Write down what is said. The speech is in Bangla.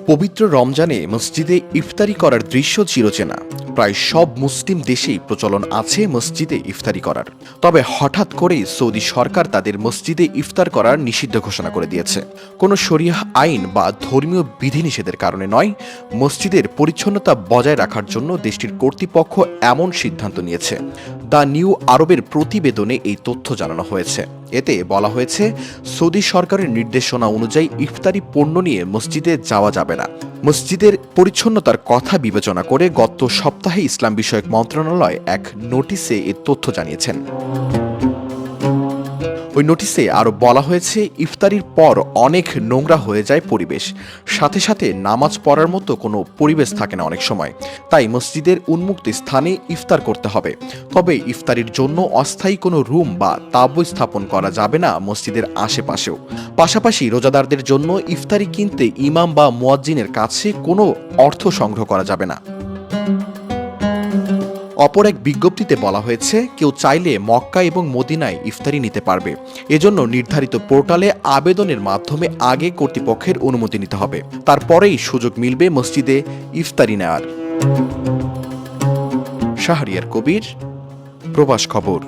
পবিত্র রমজানে মসজিদে ইফতারি করার দৃশ্য চিরচেনা। প্রায় সব মুসলিম দেশেই প্রচলন আছে মসজিদে ইফতারি করার। তবে হঠাৎ করেই সৌদি সরকার তাদের মসজিদে ইফতার করার নিষিদ্ধ ঘোষণা করে দিয়েছে। কোনো শরিয়াহ আইন বা ধর্মীয় বিধিনিষেধের কারণে নয়, মসজিদের পরিচ্ছন্নতা বজায় রাখার জন্য দেশটির কর্তৃপক্ষ এমন সিদ্ধান্ত নিয়েছে। দ্য নিউ আরবের প্রতিবেদনে এই তথ্য জানানো হয়েছে। এতে বলা হয়েছে, সৌদি সরকারের নির্দেশনা অনুযায়ী ইফতারি পণ্য নিয়ে মসজিদে যাওয়া যাবে না। মসজিদের পরিচ্ছন্নতার কথা বিবেচনা করে গত সপ্তাহে ইসলাম বিষয়ক মন্ত্রণালয় এক নোটিশে এ তথ্য জানিয়েছেন। ওই নোটিশে আরও বলা হয়েছে, ইফতারির পর অনেক নোংরা হয়ে যায় পরিবেশ, সাথে সাথে নামাজ পড়ার মতো কোনো পরিবেশ থাকে না অনেক সময়। তাই মসজিদের উন্মুক্ত স্থানে ইফতার করতে হবে। তবে ইফতারির জন্য অস্থায়ী কোনো রুম বা তাঁবু স্থাপন করা যাবে না মসজিদের আশেপাশেও। পাশাপাশি রোজাদারদের জন্য ইফতারি কিনতে ইমাম বা মুয়াজ্জিনের কাছে কোনো অর্থ সংগ্রহ করা যাবে না। অপর এক বিজ্ঞপ্তিতে বলা হয়েছে, কেউ চাইলে মক্কা এবং মদিনায় ইফতারি নিতে পারবে। এজন্য নির্ধারিত পোর্টালে আবেদনের মাধ্যমে আগে কর্তৃপক্ষের অনুমতি নিতে হবে। তারপরেই সুযোগ মিলবে মসজিদে ইফতারি নেওয়ার। শাহরিয়ার কবির, প্রবাস খবর।